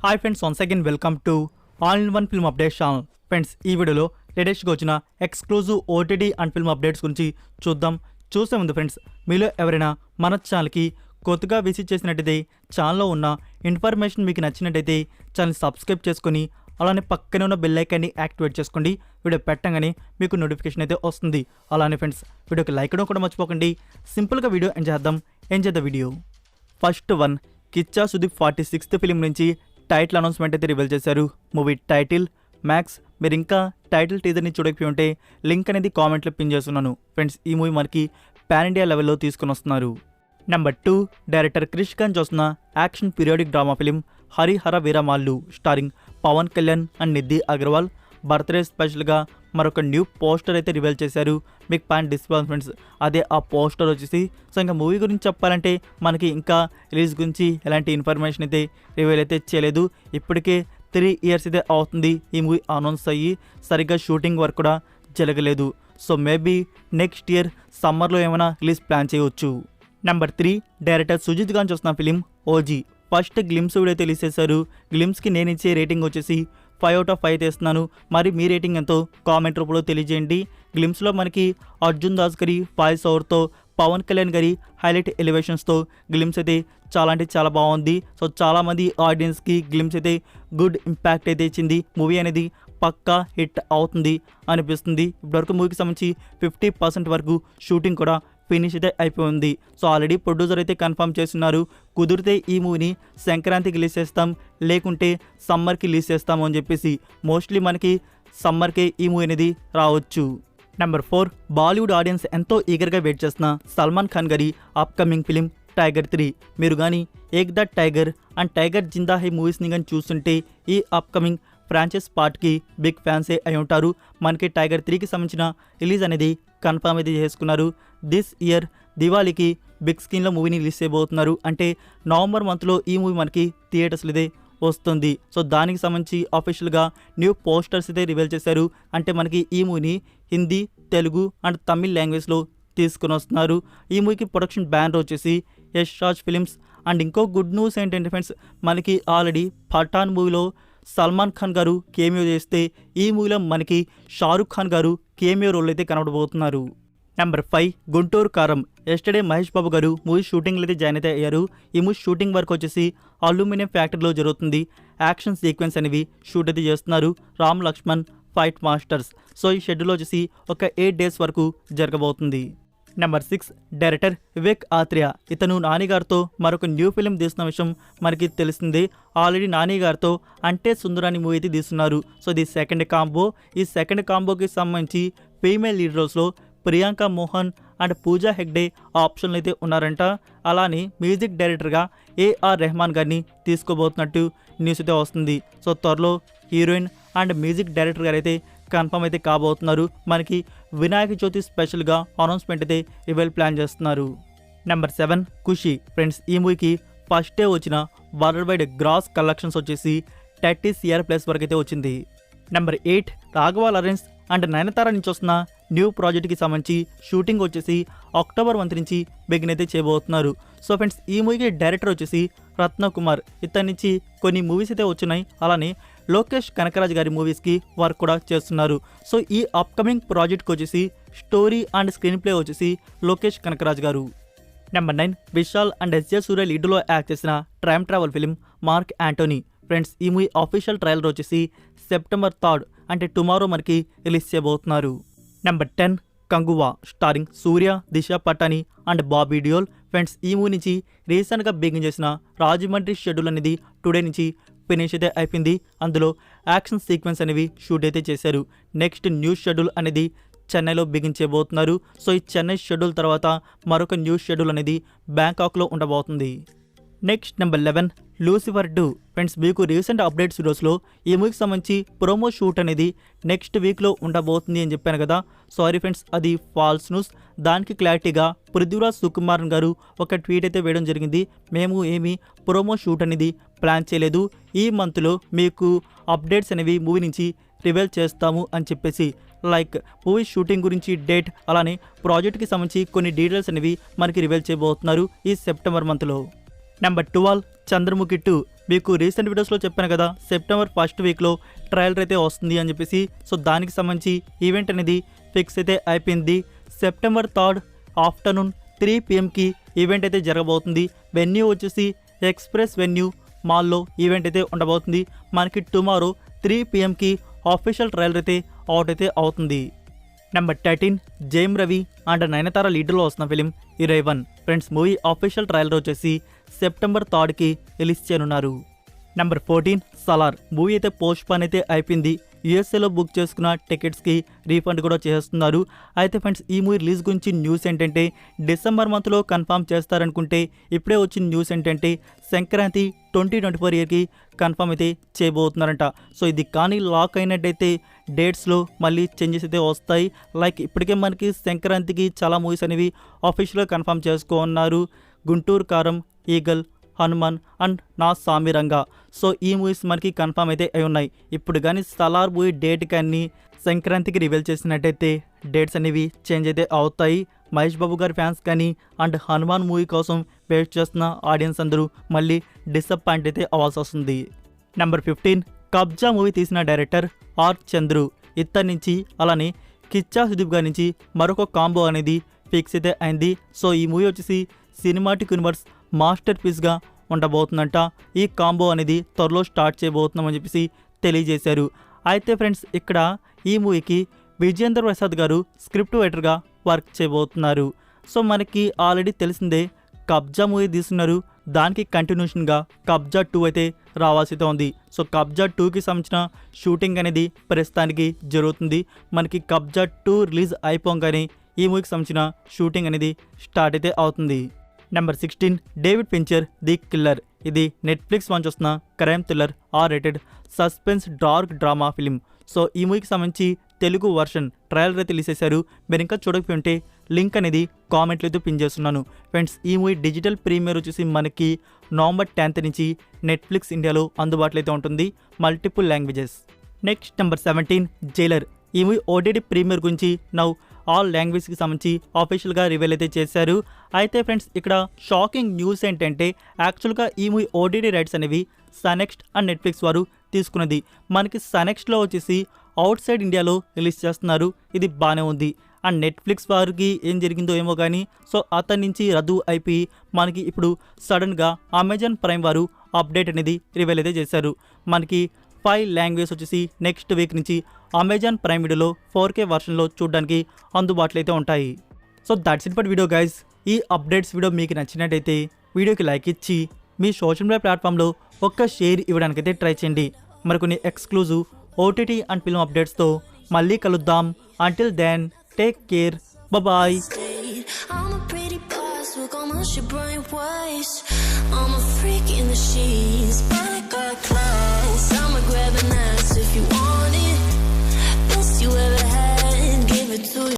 Hi friends, once again welcome to all in one film updates channel. Friends, ఈ వీడియోలో లేటెస్ట్గా వచ్చిన exclusive OTT and film updates గురించి చూసే ముందు ఫ్రెండ్స్, మీలో ఎవరైనా మన ఛానల్కి కొత్తగా విజిట్ చేసినట్టయితే ఛానల్లో ఉన్న ఇన్ఫర్మేషన్ మీకు నచ్చినట్టయితే ఛానల్ సబ్స్క్రైబ్ చేసుకొని అలానే పక్కనే ఉన్న బెల్ ఐకాన్ని యాక్టివేట్ చేసుకోండి. వీడియో పెట్టగానే మీకు నోటిఫికేషన్ అయితే వస్తుంది. అలానే ఫ్రెండ్స్, వీడియోకి లైక్ చేయడం కూడా మర్చిపోకండి. సింపుల్గా video enjoy the video. First one, Kichcha Sudeep 46th film నుంచి టైటిల్ అనౌన్స్మెంట్ అయితే రివీల్ చేశారు. Movie title max. మీరు ఇంకా టైటిల్ టీజర్ని చూడకపోయి ఉంటే లింక్ అనేది కామెంట్లో పిన్ చేస్తున్నాను. ఫ్రెండ్స్, ఈ మూవీ మనకి పాన్ ఇండియా లెవెల్లో తీసుకుని వస్తున్నారు. నెంబర్ 2, డైరెక్టర్ క్రిష్ ఖాన్ చూస్తున్న action periodic drama film Harihara Veeramallu starring Pawan Kalyan and Nidhi Agarwal birthday స్పెషల్గా మరొక న్యూ పోస్టర్ అయితే రివీల్ చేశారు. మీకు పాయింట్ డిస్ప్లే ఫ్రెండ్స్, అదే ఆ పోస్టర్ వచ్చేసి. సో ఇంకా మూవీ గురించి చెప్పాలంటే మనకి ఇంకా రిలీజ్ గురించి ఎలాంటి ఇన్ఫర్మేషన్ అయితే రివీల్ అయితే చేయలేదు. ఇప్పటికే 3 years అయితే అవుతుంది ఈ మూవీ అనౌన్స్ అయ్యి. సరిగ్గా షూటింగ్ వర్క్ కూడా జరగలేదు. సో మేబీ నెక్స్ట్ ఇయర్ సమ్మర్లో ఏమైనా రిలీజ్ ప్లాన్ చేయవచ్చు. నెంబర్ 3, డైరెక్టర్ సుజిత్ ఖాన్ చూస్తున్న film OG first glimpse video release చేశారు. గ్లిమ్స్కి నేను ఇచ్చే రేటింగ్ వచ్చేసి 5 out of 5 తెస్తున్నాను. మరి మీ రేటింగ్ ఎంతో కామెంట్ రూపంలో తెలియజేయండి. గ్లిమ్స్లో మనకి అర్జున్ దాస్ గారి వాయిస్ ఓవర్తో పవన్ కళ్యాణ్ గారి హైలైట్ ఎలివేషన్స్తో గ్లిమ్స్ అయితే చాలా అంటే చాలా బాగుంది. సో చాలామంది ఆడియన్స్కి గ్లిమ్స్ అయితే గుడ్ ఇంపాక్ట్ అయితే ఇచ్చింది. మూవీ అనేది పక్కా హిట్ అవుతుంది అనిపిస్తుంది. ఇప్పటివరకు మూవీకి సంబంధించి 50% వరకు షూటింగ్ కూడా ఫినిష్ అయితే అయిపోయింది. సో ఆల్రెడీ ప్రొడ్యూసర్ అయితే కన్ఫర్మ్ చేస్తున్నారు, కుదిరితే ఈ మూవీని సంక్రాంతికి రిలీజ్ చేస్తాం, లేకుంటే సమ్మర్కి రిలీజ్ చేస్తాము అని చెప్పేసి. మోస్ట్లీ మనకి సమ్మర్కే ఈ మూవీ అనేది రావచ్చు. నెంబర్ 4, బాలీవుడ్ ఆడియన్స్ ఎంతో ఈగర్గా వెయిట్ చేస్తున్న సల్మాన్ ఖాన్ గారి అప్కమింగ్ ఫిలిం టైగర్ 3. మీరు కానీ Ek Tha tiger and tiger Zinda Hai మూవీస్ని కానీ చూస్తుంటే ఈ అప్కమింగ్ ఫ్రాంచైజ్ పార్ట్కి బిగ్ ఫ్యాన్సే అయి ఉంటారు. మనకి టైగర్ 3కి సంబంధించిన రిలీజ్ అనేది కన్ఫర్మ్ అయితే చేసుకున్నారు. దిస్ ఇయర్ దివాళీకి బిగ్ స్క్రీన్లో మూవీని రిలీజ్ చేయబోతున్నారు. అంటే నవంబర్ మంత్లో ఈ మూవీ మనకి థియేటర్స్ అయితే వస్తుంది. సో దానికి సంబంధించి అఫీషియల్గా న్యూ పోస్టర్స్ అయితే రివీల్ చేశారు. అంటే మనకి ఈ మూవీని హిందీ, తెలుగు అండ్ తమిళ్ లాంగ్వేజ్లో తీసుకుని వస్తున్నారు. ఈ మూవీకి ప్రొడక్షన్ బ్యానర్ వచ్చేసి యష్ రాజ్ ఫిలిమ్స్. అండ్ ఇంకో గుడ్ న్యూస్ ఏంటంటే ఫ్రెండ్స్, మనకి ఆల్రెడీ పఠాన్ మూవీలో సల్మాన్ ఖాన్ గారు కేమియో చేస్తే ఈ మూవీలో మనకి షారుఖ్ ఖాన్ గారు కేమియో రోల్ అయితే కనబడబోతున్నారు. నెంబర్ 5, గుంటూరు కారం. ఎస్టర్డే మహేష్ బాబు గారు మూవీ షూటింగ్లో అయితే జాయిన్ అయితే అయ్యారు. ఈ మూవీ షూటింగ్ వర్క్ వచ్చేసి అల్యూమినియం ఫ్యాక్టరీలో జరుగుతుంది. యాక్షన్ సీక్వెన్స్ అనేవి షూట్ అయితే చేస్తున్నారు. Ram Lakshman fight masters. So ఈ షెడ్యూల్ వచ్చేసి ఒక 8 days వరకు జరగబోతుంది. Number 6, director Vivek Athreya. ఇతను నాని గారితో మరొక న్యూ ఫిలిం తీస్తున్న విషయం మనకి తెలిసిందే. ఆల్రెడీ నాని గారితో అంటే సుందరాని మూవీ అయితే తీస్తున్నారు. సో ఇది సెకండ్ కాంబో. ఈ సెకండ్ కాంబోకి సంబంధించి ఫీమేల్ లీడ్ రోల్స్లో ప్రియాంక మోహన్ అండ్ పూజా హెగ్డే ఆప్షన్లు అయితే ఉన్నారంట. అలానే మ్యూజిక్ డైరెక్టర్గా ఏఆర్ రెహమాన్ గారిని తీసుకోబోతున్నట్టు న్యూస్ అయితే వస్తుంది. సో త్వరలో హీరోయిన్ అండ్ మ్యూజిక్ డైరెక్టర్ గారు అయితే కన్ఫర్మ్ అయితే కాబోతున్నారు. మనకి వినాయక చవితి స్పెషల్గా అనౌన్స్మెంట్ అయితే ఇవాళ ప్లాన్ చేస్తున్నారు. నెంబర్ 7, ఖుషి. ఫ్రెండ్స్, ఈ మూవీకి ఫస్ట్ డే వచ్చిన వరల్డ్ వైడ్ గ్రాస్ కలెక్షన్స్ వచ్చేసి 30 crore+ వరకు అయితే వచ్చింది. Number 8, Raghava Lawrence and Nayanthara నుంచి వస్తున్న న్యూ ప్రాజెక్ట్కి సంబంధించి షూటింగ్ వచ్చేసి October 1 నుంచి బిగిన్ అయితే చేయబోతున్నారు. సో ఫ్రెండ్స్, ఈ మూవీకి డైరెక్టర్ వచ్చేసి రత్న కుమార్. ఇతని నుంచి కొన్ని మూవీస్ అయితే వచ్చినాయి. అలానే లోకేష్ కనకరాజ్ గారి మూవీస్కి వర్క్ కూడా చేస్తున్నారు. సో ఈ అప్కమింగ్ ప్రాజెక్ట్కి వచ్చేసి స్టోరీ అండ్ స్క్రీన్ ప్లే వచ్చేసి లోకేష్ కనకరాజ్ గారు. Number 9, Vishal and SJ Suryah లీడ్లో యాక్ట్ చేసిన time travel film Mark Antony. Friends, ఈ మూవీ అఫీషియల్ ట్రైలర్ వచ్చేసి September 3 అంటే టుమారో మనకి రిలీజ్ చేయబోతున్నారు. Number 10, Kanguva starring Suriya, Disha Patani and Bobby Deol. Friends, ఈ మూవీ నుంచి రీసెంట్గా బిగిన్ చేసిన రాజమండ్రి షెడ్యూల్ అనేది టుడే నుంచి ఫినిష్ అయితే అయిపోయింది. అందులో యాక్షన్ సీక్వెన్స్ అనేవి షూట్ అయితే చేశారు. నెక్స్ట్ న్యూ షెడ్యూల్ అనేది చెన్నైలో బిగిన్ చేయబోతున్నారు. సో ఈ చెన్నై షెడ్యూల్ తర్వాత మరొక న్యూ షెడ్యూల్ అనేది బ్యాంకాక్లో ఉండబోతుంది. Next number 11, Lucifer 2. ఫ్రెండ్స్, మీకు రీసెంట్ అప్డేట్స్ వీడియోస్లో ఈ మూవీకి సంబంధించి ప్రోమో షూట్ అనేది నెక్స్ట్ వీక్లో ఉండబోతుంది అని చెప్పాను కదా. సారీ ఫ్రెండ్స్, అది ఫాల్స్ న్యూస్. దానికి క్లారిటీగా పృథ్వీరాజ్ సుకుమారన్ గారు ఒక ట్వీట్ అయితే వేయడం జరిగింది. మేము ఏమీ ప్రోమో షూట్ అనేది ప్లాన్ చేయలేదు, ఈ మంత్లో మీకు అప్డేట్స్ అనేవి మూవీ నుంచి రివీల్ చేస్తాము అని చెప్పేసి. లైక్ మూవీ షూటింగ్ గురించి డేట్, అలానే ప్రాజెక్ట్కి సంబంధించి కొన్ని డీటెయిల్స్ అనేవి మనకి రివీల్ చేయబోతున్నారు ఈ సెప్టెంబర్ మంత్లో. నెంబర్ 12 చంద్రముఖి 2. మీకు రీసెంట్ వీడియోస్లో చెప్పాను కదా, సెప్టెంబర్ 1st వీక్లో ట్రయలర్ అయితే వస్తుంది అని చెప్పేసి. సో దానికి సంబంధించి ఈవెంట్ అనేది ఫిక్స్ అయితే అయిపోయింది. సెప్టెంబర్ 3 ఆఫ్టర్నూన్ 3 PM ఈవెంట్ అయితే జరగబోతుంది. వెన్యూ వచ్చేసి ఎక్స్ప్రెస్ వెన్యూ మాల్లో ఈవెంట్ అయితే ఉండబోతుంది. మనకి టుమారో 3 PM ఆఫీషియల్ ట్రయలర్ అయితే అవుట్ అయితే అవుతుంది. నెంబర్ 13 జేమ్ రవి అండ్ నయనతార లీడర్లో వస్తున్న film Iraivan. Friends, movie official trailer వచ్చేసి సెప్టెంబర్ 3 రిలీజ్ చేయనున్నారు. నెంబర్ 14 సలార్. మూవీ అయితే పోస్ట్ పోన్ అయితే అయిపోయింది. యూఎస్ఏలో బుక్ చేసుకున్న టికెట్స్కి రీఫండ్ కూడా చేస్తున్నారు. అయితే ఫ్రెండ్స్, ఈ మూవీ రిలీజ్ గురించి న్యూస్ ఏంటంటే డిసెంబర్ మంత్లో కన్ఫర్మ్ చేస్తారనుకుంటే, ఇప్పుడే వచ్చిన న్యూస్ ఏంటంటే సంక్రాంతి 2024 కన్ఫర్మ్ అయితే చేయబోతున్నారంట. సో ఇది కానీ లాక్ అయినట్టయితే డేట్స్లో మళ్ళీ చేంజెస్ అయితే వస్తాయి. లైక్ ఇప్పటికే మనకి సంక్రాంతికి చాలా మూవీస్ అనేవి ఆఫీషియల్గా కన్ఫర్మ్ చేసుకోన్నారు. గుంటూరు కారం, ఈగల్, హనుమాన్ అండ్ నా సామిరంగా. సో ఈ మూవీస్ మనకి కన్ఫర్మ్ అయితే అయి ఉన్నాయి. ఇప్పుడు కానీ సలార్ మూవీ డేట్ కానీ సంక్రాంతికి రివీల్ చేసినట్టయితే డేట్స్ అనేవి చేంజ్ అయితే అవుతాయి. మహేష్ బాబు గారి ఫ్యాన్స్ కానీ అండ్ హనుమాన్ మూవీ కోసం వెయిట్ చేస్తున్న ఆడియన్స్ అందరూ మళ్ళీ డిసప్పాయింట్ అయితే అవ్వాల్సి వస్తుంది. నెంబర్ 15 కబ్జా మూవీ తీసిన డైరెక్టర్ ఆర్ చంద్రు. ఇద్దరి నుంచి అలానే కిచ్చా సుదీప్ గారి నుంచి మరొక కాంబో అనేది ఫిక్స్ అయితే అయింది. సో ఈ మూవీ వచ్చేసి సినిమాటిక్ యూనివర్స్ మాస్టర్ పీస్గా ఉండబోతుందంట. ఈ కాంబో అనేది త్వరలో స్టార్ట్ చేయబోతున్నామని చెప్పేసి తెలియజేశారు. అయితే ఫ్రెండ్స్, ఇక్కడ ఈ మూవీకి విజయేంద్ర ప్రసాద్ గారు స్క్రిప్ట్ రైటర్గా వర్క్ చేయబోతున్నారు. సో మనకి ఆల్రెడీ తెలిసిందే కబ్జా మూవీ తీస్తున్నారు. దానికి కంటిన్యూషన్గా కబ్జా 2 అయితే రావాల్సి ఉంది. సో కబ్జా 2కి సంబంధించిన షూటింగ్ అనేది ప్రస్తుతానికి జరుగుతుంది. మనకి కబ్జా 2 రిలీజ్ అయిపోగానే ఈ మూవీకి సంబంధించిన షూటింగ్ అనేది స్టార్ట్ అయితే అవుతుంది. Number 16 David Fincher the killer. ఇది నెట్ఫ్లిక్స్ నుంచి వస్తున్న crime thriller R-rated suspense dark drama film. So ఈ మూవీకి సంబంధించి తెలుగు వర్షన్ ట్రయలర్ అయితే రిలీజ్ చేశారు. మీరు ఇంకా చూడకపోయి ఉంటే లింక్ అనేది కామెంట్లో అయితే పిన్ చేస్తున్నాను. ఫ్రెండ్స్, ఈ మూవీ డిజిటల్ ప్రీమియర్ వచ్చేసి మనకి నవంబర్ 10th నుంచి నెట్ఫ్లిక్స్ ఇండియాలో అందుబాటులో అయితే ఉంటుంది, multiple languages. Next number 17 Jailer. ఈ మూవీ OTT ప్రీమియర్ గురించి నౌ ఆల్ లాంగ్వేజ్కి సంబంధించి ఆఫీషియల్గా రివీల్ అయితే చేశారు. అయితే ఫ్రెండ్స్, ఇక్కడ షాకింగ్ న్యూస్ ఏంటంటే యాక్చువల్గా ఈ మూవీ OTT రైట్స్ అనేవి సనెక్స్ట్ అండ్ నెట్ఫ్లిక్స్ వారు తీసుకున్నది. మనకి సనెక్స్ట్లో వచ్చేసి అవుట్ సైడ్ ఇండియాలో రిలీజ్ చేస్తున్నారు. ఇది బాగానే ఉంది. అండ్ నెట్ఫ్లిక్స్ వారికి ఏం జరిగిందో ఏమో కానీ, సో అతని నుంచి రద్దు అయిపోయి మనకి ఇప్పుడు సడన్గా అమెజాన్ ప్రైమ్ వారు అప్డేట్ అనేది రివీల్ అయితే చేశారు. మనకి 5 లాంగ్వేజ్ వచ్చేసి నెక్స్ట్ వీక్ నుంచి అమెజాన్ ప్రైమ్ వీడియోలో 4K వర్షన్లో చూడడానికి అందుబాటులో అయితే ఉంటాయి. So that's it for video guys. ఈ అప్డేట్స్ వీడియో మీకు నచ్చినట్టయితే వీడియోకి లైక్ ఇచ్చి మీ సోషల్ మీడియా ప్లాట్ఫామ్లో ఒక్క షేర్ ఇవ్వడానికైతే ట్రై చేయండి. మరికొన్ని ఎక్స్క్లూజివ్ OTT అండ్ ఫిల్మ్ అప్డేట్స్తో మళ్ళీ కలుద్దాం. Until then take care, bye. I'm a freak in the sheets, but I got class.